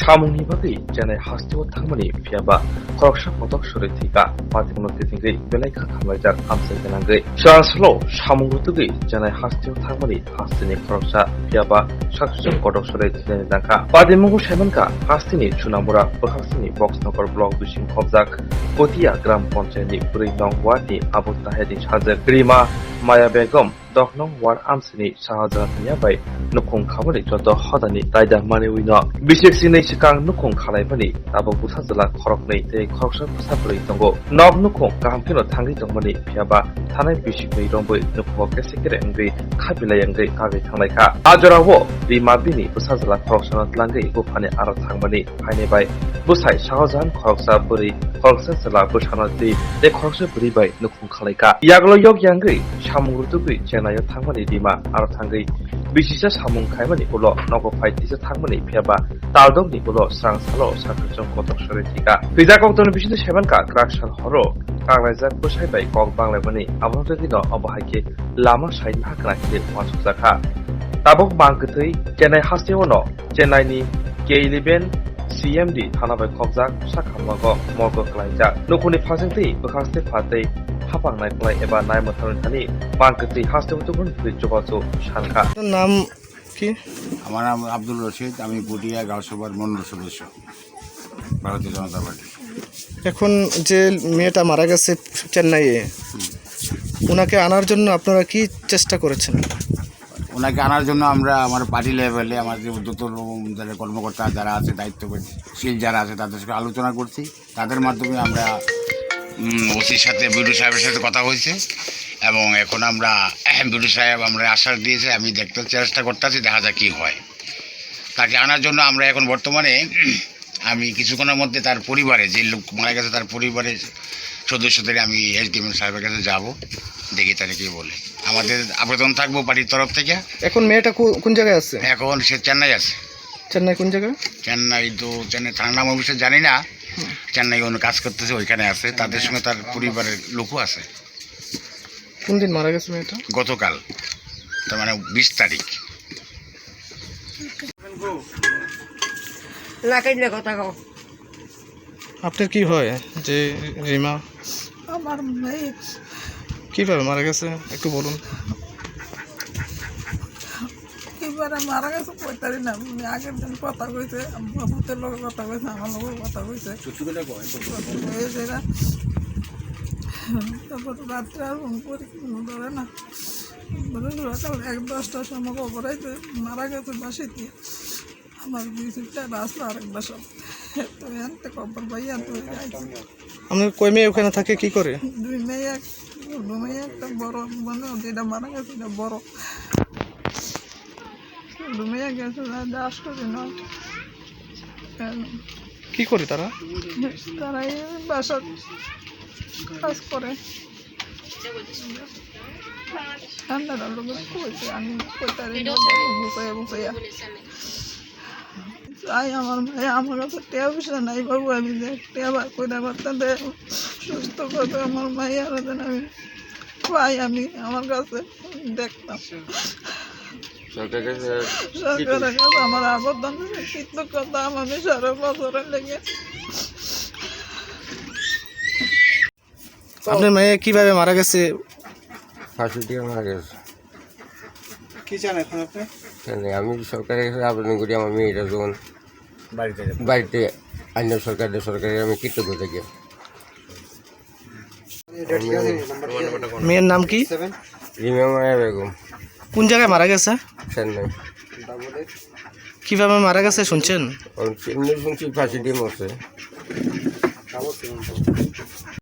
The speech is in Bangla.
सामुंनि बागै जानाय हास्तियाव थांमानि फियाबा खरकसा पदक सरै थैगा पातिमनो तिथिंगै बेलायखा खामलायजार आमसाय गोनांगै सरासरल सामुं रुतुगै जानाय हास्तियाव थांमानि हास्तिनि खरकसा फियाबा साखुजों कटक सरै थैनाय दांखा पातिमुगु साइमानका हास्तिनि सुनामुरा बखास्तिनि बक्सनगर ब्लक दुसिं खबजाक कटिया ग्राम पन्चायतनि 4 नं वार्डनि आबु ताहेदि साजोक रिमा माया बेगम 10 नं वार्ड आमसिनि साहाजानिया बाय नुखुं खामानि जत हदानि रायदा मानिविनो बिसेक्सिनै सिकां नुखुं खालायमानि आबु बुसाजला खरकनै तै खरकसा बुसाफोरै दंगो नब नुखुं गाहामखिनो थांगै दंमानि फियाबा थानाय बिसिखै रंबै नुखुं केसेकेरे अंगै खाबिलाय अंगै कागै थांनायखा आजरावो रिमा बिनि बुसाजला खरकसा लांगै बुफानि आरो थांमानि फायनै बाय बुसाय साहाजान खरकसा बोरै खरकसा जला बुसाना दै ते खरकसा बोरै बाय नुखुं खालायका यागलो यग यांगै सामुरुतुगै जेनाय थांमानि रिमा आरो थांगै बिसिसा सामुं खायमानि उलो नगो फाइटिसा थांमानि फियाबा तालदंनि उलो स्रां सालो साखुजों कटक सरै थिगा फैजा कक्टनि बिसिनि सेबानका क्राकसाल हरो कागलायजा बुसायबाय कक बांलायमानि आबुंजदिनो अबहायके लामा साइन हाकनाखिले वासुजाखा ताबक बांगथै चेन्नाइ हास्तेवनो चेन्नाइनि K11 CMD थानाबाय खबजाक साखामलागो मर्ग खालायजा नखुनि फाजोंथै बखास्ते फातै हापांनाय खलाय एबा नायमथारनि थानि बांगथै हास्तेवतुगुन जोगाजो सानखा नाम কি? আমার নাম আব্দুল রশিদ, আমি পুটিয়া গাঁওসভার মণ্ডল সদস্য ভারতীয় জনতা পার্টি। এখন যে মেয়েটা মারা গেছে চেন্নাইয়ে, ওনাকে আনার জন্য আপনারা কি চেষ্টা করেছেন? ওনাকে আনার জন্য আমরা আমার পার্টি লেভেলে আমার যে উদ্যোতন যারা কর্মকর্তা যারা আছে দায়িত্বশীল যারা আছে তাদের সঙ্গে আলোচনা করছি। তাদের মাধ্যমে আমরা ওসির সাথে বিডু সাহেবের সাথে কথা হয়েছে এবং এখন আমরা বিডু সাহেব আমরা আশ্বাস দিয়েছে, আমি দেখতে চেষ্টা করতেছি, দেখা যাক কী হয়। তাকে আনার জন্য আমরা এখন বর্তমানে আমি কিছুক্ষণের মধ্যে তার পরিবারে যে লোক মারা গেছে তার পরিবারের সদস্যদের আমি এসডিএম সাহেবের কাছে যাব, দেখি তারা কী বলে। আমাদের আবেদন থাকবো পার্টির তরফ থেকে। এখন মেয়েটা কোন জায়গায় আছে? এখন সে চেন্নাই আছে। চেন্নাই কোন জায়গায়? চেন্নাই তো চেন্নাই থানার নাম অবশ্যই জানি না, চেন্নাই কোনো কাজ করতেছে ওইখানে আছে, তাদের সঙ্গে তার পরিবারের লোকও আছে। কোন দিন মারা গেছে মেয়েটা? গতকাল, তার মানে 20 তারিখ। আপনার কি হয় যে রিমা আমার মেয়ে কিভাবে মারা গেছে একটু বলুন। এবারে মারা গেছে পঁয়তারি না, আগের দিন কথা কইছে, ভূতের লোকের কথা কইছে, আমার লোকের কথা কইছে। তারপর রাত্রে আর ফোন করি ধরে না, সকাল 1-10টার সময় খবর হয়েছে মারা গেছে বাসিতে। আমার বিসিটা আসলো আরেক বাসা, তো এনতে খবর পাইয়া তো আপনার কই মেয়ে ওখানে থাকে, কি করে? 2 মেয়ে, একটা বড়, মানে যেটা মারা গেছে এটা বড়। 2 মেয়ে গেছে আসলে না, কি করে তারা? তারা এই বাসার কাজ করে। ঠান্ডাটা লোক কইছে, আমি কইতারি চাই আমার ভাই, আমার কাছে টেয়া পয়সা নাই বাবু, আমি যে টেয়া বার করে পারতাম সুস্থ করতে আমার মাইয়ার যেন আমি পাই, আমি আমার কাছে দেখতাম। সরকারের কাছে আমার আবেদন কৃতজ্ঞতা, আমি 12 বছরের লেগে। আপনার মেয়ে কিভাবে মারা গেছে? ফাঁসি দিয়ে মারা গেছে। কি চান এখন আপনি? আমি সরকারের কাছে আবেদন করি আমার মেয়েটা যখন বাড়িতে অন্য সরকারের আমি কৃতজ্ঞ থাকি। মেয়ের নাম কি? রিমা মায়া বেগম। কোন জায়গায় মারা গেছে? চেন্নাই। কিভাবে মারা গেছে শুনছেন? শুনছি ফাঁসি দিয়ে মরছে।